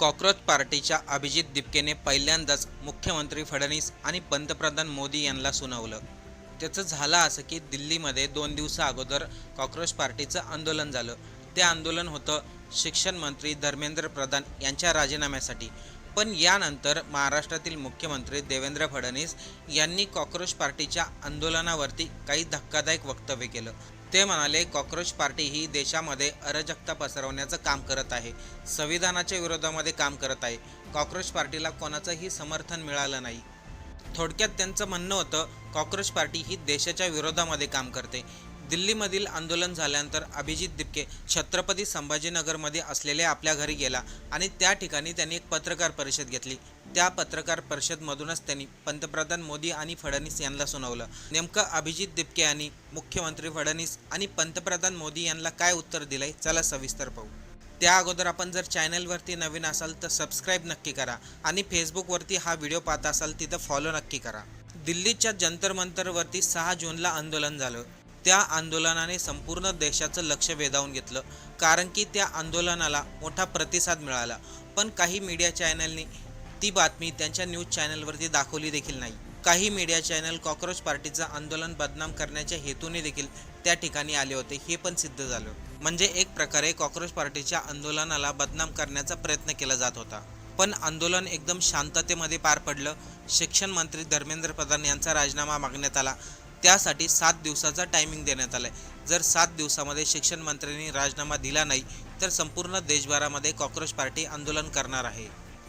Cockroach पार्टीच्या अभिजित दिपकेने पहिल्यांदाच मुख्यमंत्री फडणवीस आणि पंतप्रधान मोदी यांना सुनावलं. त्याचं झालं असं की दिल्लीमध्ये 2 दिवसा अगोदर कॉक्रोच पार्टीचं आंदोलन झालं. ते आंदोलन होतं शिक्षण मंत्री धर्मेंद्र प्रधान यांच्या राजीनाम्यासाठी. पण यानंतर महाराष्ट्रातील मुख्यमंत्री देवेंद्र फडणवीस यांनी कॉक्रोच पार्टीच्या आंदोलनावरती काही धक्कादायक वक्तव्य केलं. ते म्हणाले, कॉक्रोच पार्टी ही देशामध्ये अराजकता पसरवण्याचं काम करत आहे, संविधानाच्या विरोधामध्ये काम करत आहे. कॉक्रोच पार्टीला कोणाचंही समर्थन मिळालं नाही. थोडक्यात त्यांचं म्हणणं होतं, कॉक्रोच पार्टी ही देशाच्या विरोधामध्ये काम करते. दिल्लीमधील आंदोलन झाल्यानंतर अभिजित दिपके छत्रपती संभाजीनगरमध्ये असलेल्या आपल्या घरी गेला आणि त्या ठिकाणी त्यांनी एक पत्रकार परिषद घेतली. त्या पत्रकार परिषदमधूनच त्यांनी पंतप्रधान मोदी आणि फडणवीस यांना सुनावलं. नेमकं अभिजित दिपके यांनी मुख्यमंत्री फडणवीस आणि पंतप्रधान मोदी यांना काय उत्तर दिलंय, चला सविस्तर पाहू. त्या अगोदर आपण जर चॅनलवरती नवीन असाल तर सबस्क्राईब नक्की करा आणि फेसबुकवरती हा व्हिडिओ पाहत असाल तिथं फॉलो नक्की करा. दिल्लीच्या जंतर मंतरवरती 6 जूनला आंदोलन झालं. त्या आंदोलनाने संपूर्ण देशाचं लक्ष वेधावून घेतलं, कारण की त्या आंदोलनाला मोठा प्रतिसाद मिळाला. पण काही मीडिया चॅनलनी ती बातमी त्यांच्या न्यूज चॅनलवरती दाखवली देखील नाही. काही मीडिया चॅनल कॉक्रोच पार्टीचं आंदोलन बदनाम करण्याच्या हेतूने देखील त्या ठिकाणी आले होते, हे पण सिद्ध झालं. म्हणजे एक प्रकारे कॉक्रोच पार्टीच्या आंदोलनाला बदनाम करण्याचा प्रयत्न केला जात होता. पण आंदोलन एकदम शांततेमध्ये पार पडलं. शिक्षण मंत्री धर्मेंद्र प्रधान यांचा राजीनामा मागण्यात आला. त्यासाठी 7 दिवसाचा टायमिंग देण्यात आलाय. जर 7 दिवसामध्ये शिक्षण मंत्र्यांनी राजीनामा दिला नाही तर संपूर्ण देशभरामध्ये कॉक्रोच पार्टी आंदोलन करणार आहे.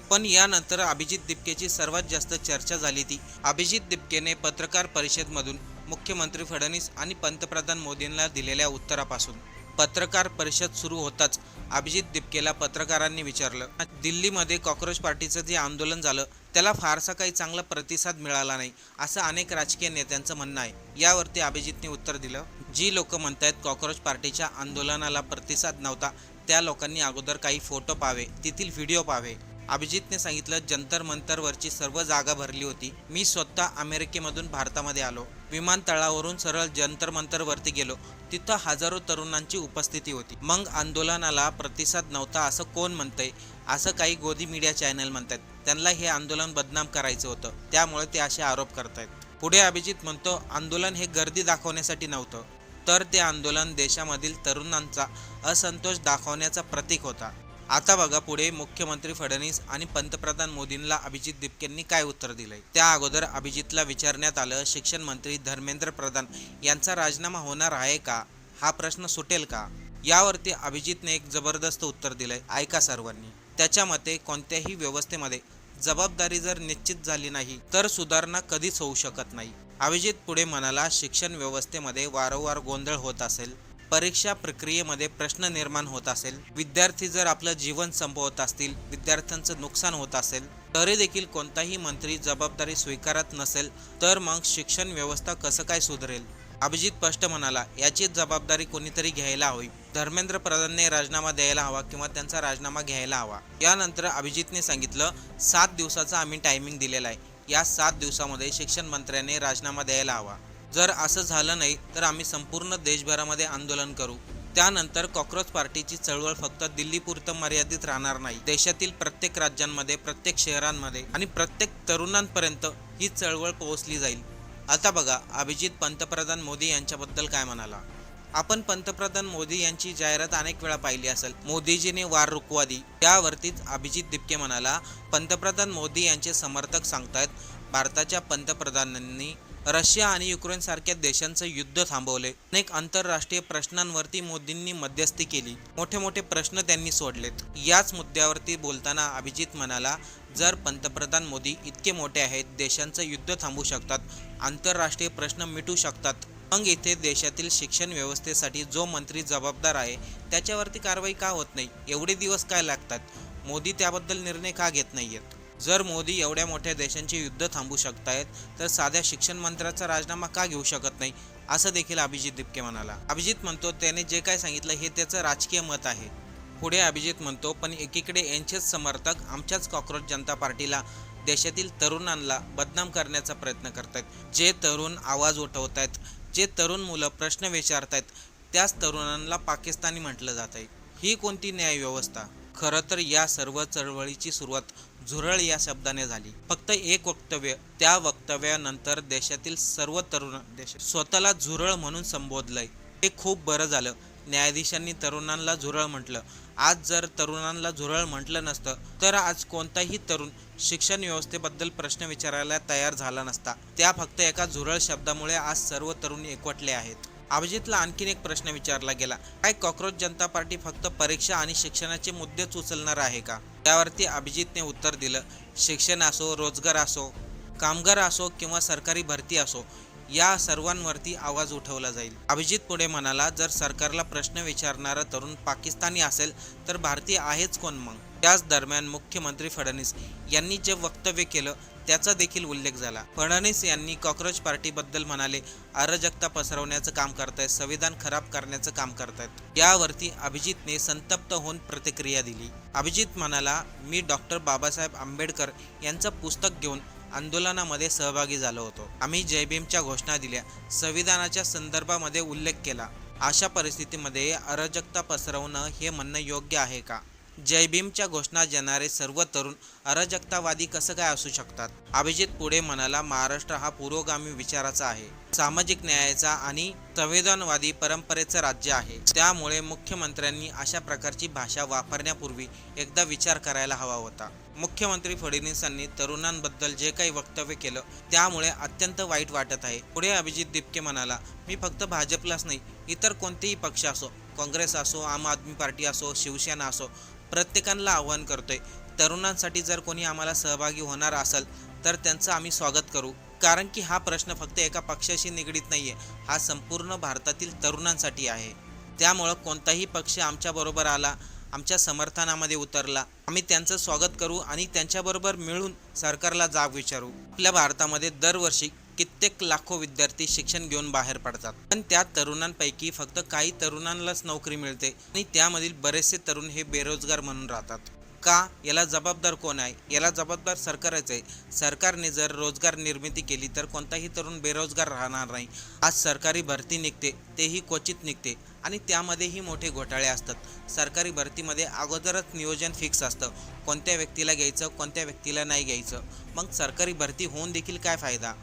पण यानंतर अभिजित दिपकेची सर्वात जास्त चर्चा झाली ती अभिजित दिपकेने पत्रकार परिषदेमधून मुख्यमंत्री फडणवीस आणि पंतप्रधान मोदींना दिलेल्या उत्तरापासून. पत्रकार परिषद सुरू होताच अभिजित दिपकेला पत्रकारांनी विचारलं, दिल्लीमध्ये कॉक्रोच पार्टीचं जे आंदोलन झालं त्याला फारसा काही चांगला प्रतिसाद मिळाला नाही, असं अनेक राजकीय नेत्यांचं म्हणणं आहे. यावरती अभिजितने उत्तर दिलं, जी लोक म्हणतायत कॉक्रोच पार्टीच्या आंदोलनाला प्रतिसाद नव्हता, त्या लोकांनी अगोदर काही फोटो पाहावे, तेथील व्हिडिओ पाहावे. अभिजितने सांगितलं, जंतर मंतरवरची सर्व जागा भरली होती. मी स्वतः अमेरिकेमधून भारतामध्ये आलो. विमानतळावरून सरळ जंतर मंतरवरती गेलो. तिथं हजारो तरुणांची उपस्थिती होती. मग आंदोलनाला प्रतिसाद नव्हता असं कोण म्हणतंय? असं काही गोदी मीडिया चॅनल म्हणतात. त्यांना हे आंदोलन बदनाम करायचं होतं, त्यामुळे ते असे आरोप करतायत. पुढे अभिजित म्हणतो, आंदोलन हे गर्दी दाखवण्यासाठी नव्हतं, तर ते आंदोलन देशामधील तरुणांचा असंतोष दाखवण्याचा प्रतीक होता. आता बघा पुढे मुख्यमंत्री फडणवीस आणि पंतप्रधान मोदींना अभिजित दिपकेंनी काय उत्तर दिलंय. त्या अगोदर अभिजितला विचारण्यात आलं, शिक्षण मंत्री धर्मेंद्र प्रधान यांचा राजीनामा होणार आहे का? हा प्रश्न सुटेल का? यावरती अभिजितने एक जबरदस्त उत्तर दिलंय, ऐका सर्वांनी. त्याच्या मते कोणत्याही व्यवस्थेमध्ये जबाबदारी जर निश्चित झाली नाही तर सुधारणा कधीच होऊ शकत नाही. अभिजित पुढे म्हणाला, शिक्षण व्यवस्थेमध्ये वारंवार गोंधळ होत असेल, परीक्षा प्रक्रियेमध्ये प्रश्न निर्माण होत असेल, विद्यार्थी जर आपलं जीवन संपवत असतील, विद्यार्थ्यांचं नुकसान होत असेल, तरी देखील कोणताही मंत्री जबाबदारी स्वीकारत नसेल, तर मग शिक्षण व्यवस्था कसं काय सुधारेल? अभिजित स्पष्ट म्हणाला, याची जबाबदारी कोणीतरी घ्यायला हवी. धर्मेंद्र प्रधानने राजीनामा द्यायला हवा किंवा त्यांचा राजीनामा घ्यायला हवा. यानंतर अभिजितने सांगितलं, 7 दिवसाचा आम्ही टायमिंग दिलेला आहे. या 7 दिवसामध्ये शिक्षण मंत्र्याने राजीनामा द्यायला हवा. जर असं झालं नाही तर आम्ही संपूर्ण देशभरामध्ये आंदोलन करू. त्यानंतर कॉक्रोच पार्टीची चळवळ फक्त दिल्लीपुरतं मर्यादित राहणार नाही. देशातील प्रत्येक राज्यांमध्ये, प्रत्येक शहरांमध्ये आणि प्रत्येक तरुणांपर्यंत ही चळवळ पोहोचली जाईल. आता बघा अभिजित पंतप्रधान मोदी यांच्याबद्दल काय म्हणाला. आपण पंतप्रधान मोदी यांची जाहिरात अनेक वेळा पाहिली असेल, मोदीजीने वार रुकवा दी. त्यावरतीच अभिजित दिपके म्हणाला, पंतप्रधान मोदी यांचे समर्थक सांगतायत भारताच्या पंतप्रधानांनी रशिया आणि युक्रेन सारख्या देशांचं युद्ध थांबवले. अनेक आंतरराष्ट्रीय प्रश्नांवरती मोदींनी मध्यस्थी केली. मोठे मोठे प्रश्न त्यांनी सोडलेत. याच मुद्द्यावरती बोलताना अभिजित म्हणाला, जर पंतप्रधान मोदी इतके मोठे आहेत, देशांचं युद्ध थांबवू शकतात, आंतरराष्ट्रीय प्रश्न मिटू शकतात, मग इथे देशातील शिक्षण व्यवस्थेसाठी जो मंत्री जबाबदार आहे त्याच्यावरती कारवाई का होत नाही? एवढे दिवस काय लागतात? मोदी त्याबद्दल निर्णय का घेत नाहीयेत? जर मोदी एवढ्या मोठ्या देशांचे युद्ध थांबवू शकतायत तर साध्या शिक्षण मंत्र्याचा राजीनामा का घेऊ शकत नाही, असं देखील अभिजित दिपके म्हणाला. अभिजित म्हणतो, त्याने जे काय सांगितलं हे त्याचं राजकीय मत आहे. पुढे अभिजित म्हणतो, पण एकीकडे यांचेच समर्थक आमच्याच कॉक्रोच जनता पार्टीला, देशातील तरुणांना बदनाम करण्याचा प्रयत्न करतायत. जे तरुण आवाज उठवतायत, जे तरुण मुलं प्रश्न विचारतायत, त्याच तरुणांना पाकिस्तानी म्हटलं जात आहे. ही कोणती न्याय व्यवस्था? खरं तर या सर्व चळवळीची सुरुवात झुरळ या शब्दाने झाली. फक्त एक वक्तव्य, त्या वक्तव्यानंतर देशातील सर्व तरुण स्वतःला झुरळ म्हणून संबोधलंय. हे खूप बरं झालं. न्यायाधीशांनी तरुणांना झुरळ म्हटलं. आज जर तरुणांना झुरळ म्हटलं नसतं तर आज कोणताही तरुण शिक्षण व्यवस्थेबद्दल प्रश्न विचारायला तयार झाला नसता. त्या फक्त एका झुरळ शब्दामुळे आज सर्व तरुण एकवटले आहेत. अभिजितला आणखीन एक प्रश्न विचारला गेला, काय कॉक्रोच जनता पार्टी फक्त परीक्षा आणि शिक्षणाचे मुद्देच उचलणार आहे का? त्यावरती अभिजितने उत्तर दिलं, शिक्षण असो, रोजगार असो, कामगार असो किंवा सरकारी भरती असो, या सर्वांवरती आवाज उठवला जाईल. अभिजित पुढे म्हणाला, जर सरकारला प्रश्न विचारणारा तरुण पाकिस्तानी असेल तर भारतीय आहेच कोण मग? त्याच दरम्यान मुख्यमंत्री फडणवीस यांनी जे वक्तव्य केलं त्याचा देखील उल्लेख झाला. फडणवीस यांनी कॉक्रोच पार्टीबद्दल म्हणाले, अराजकता पसरवण्याचं काम करतायत, संविधान खराब करण्याचं काम करतायत. यावरती अभिजितने संतप्त होऊन प्रतिक्रिया दिली. अभिजित म्हणाला, मी डॉक्टर बाबासाहेब आंबेडकर यांचं पुस्तक घेऊन आंदोलनामध्ये सहभागी झालो होतो. आम्ही जय भीमच्या घोषणा दिल्या, संविधानाच्या संदर्भामध्ये उल्लेख केला. अशा परिस्थितीमध्ये अराजकता पसरवणं हे म्हणणं योग्य आहे का? जय भीमच्या घोषणा देणारे सर्व तरुण अराजकतावादी कसं काय असू शकतात? अभिजित पुढे म्हणाला, महाराष्ट्र हा पुरोगामी विचाराचा आहे, सामाजिक न्यायाचा आणि संविधानवादी परंपरेचं राज्य आहे. त्यामुळे मुख्यमंत्र्यांनी अशा प्रकारची भाषा वापरण्यापूर्वी एकदा विचार करायला हवा होता. मुख्यमंत्री फडणवीसांनी तरुणांबद्दल जे काही वक्तव्य केलं त्यामुळे अत्यंत वाईट वाटत आहे. पुढे अभिजित दिपके म्हणाला, मी फक्त भाजपलाच नाही, इतर कोणतेही पक्ष असो, काँग्रेस असो, आम आदमी पार्टी असो, शिवसेना असो, प्रत्येकाला आवाहन करतोय, तरुणांसाठी जर कोणी आम्हाला सहभागी होणार असेल तर त्यांचं आम्ही स्वागत करू. कारण की हा प्रश्न फक्त एका पक्षाशी निगडीत नाहीये, हा संपूर्ण भारतातील तरुणांसाठी आहे. त्यामुळं कोणताही पक्ष आमच्याबरोबर आला, आमच्या समर्थनामध्ये उतरला, आम्ही त्यांचं स्वागत करू आणि त्यांच्याबरोबर मिळून सरकारला जाब विचारू. आपल्या भारतामध्ये दरवर्षी कित्येक लाखो विद्यार्थी शिक्षण घेऊन बाहेर पडतात, पण त्या तरुणांपैकी फक्त काही तरुणांनाच नोकरी मिळते आणि त्यामधील बरेचसे तरुण हे बेरोजगार म्हणून राहतात. का? याला जबाबदार कोण आहे? याला जबाबदार सरकारच आहे. सरकारने जर रोजगार निर्मिती केली तर कोणताही तरुण बेरोजगार राहणार नाही. आज सरकारी भरती निघते, तेही क्वचित निघते आणि त्यामध्येही मोठे घोटाळे असतात. सरकारी भरतीमध्ये अगोदरच नियोजन फिक्स असतं, कोणत्या व्यक्तीला घ्यायचं, कोणत्या व्यक्तीला नाही घ्यायचं. मग सरकारी भरती होऊन देखील काय फायदा?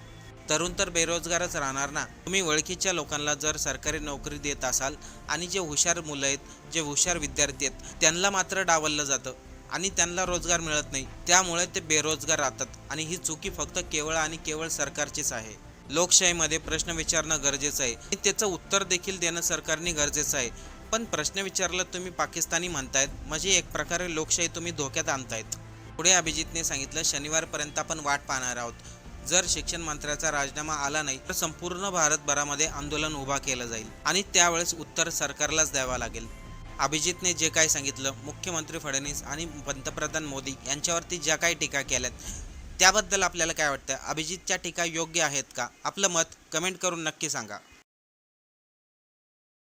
तरुण तर बेरोजगारच राहणार ना. तुम्ही ओळखीच्या लोकांना जर सरकारी नोकरी देत असाल आणि जे हुशार मुलं आहेत, जे हुशार विद्यार्थी आहेत, त्यांना मात्र डावललं जातं आणि त्यांना रोजगार मिळत नाही. त्यामुळे ते बेरोजगार राहतात आणि ही चुकी फक्त केवळ आणि केवळ सरकारचीच आहे. लोकशाहीमध्ये प्रश्न विचारणं गरजेचं आहे आणि त्याचं उत्तर देखील देणं सरकारने गरजेचं आहे. पण प्रश्न विचारला तुम्ही पाकिस्तानी म्हणतायत, म्हणजे एक प्रकारे लोकशाही तुम्ही धोक्यात आणतायत. पुढे अभिजितने सांगितलं, शनिवारपर्यंत आपण वाट पाहणार आहोत. जर शिक्षण मंत्र्याचा राजीनामा आला नाही तर संपूर्ण भारतभरामध्ये आंदोलन उभा केलं जाईल आणि त्यावेळेस उत्तर सरकारलाच द्यावं लागेल. अभिजितने जे काही सांगितलं, मुख्यमंत्री फडणवीस आणि पंतप्रधान मोदी यांच्यावरती ज्या काही टीका केल्यात त्याबद्दल आपल्याला काय वाटतं? अभिजितच्या टीका योग्य आहेत का? आपलं मत कमेंट करून नक्की सांगा.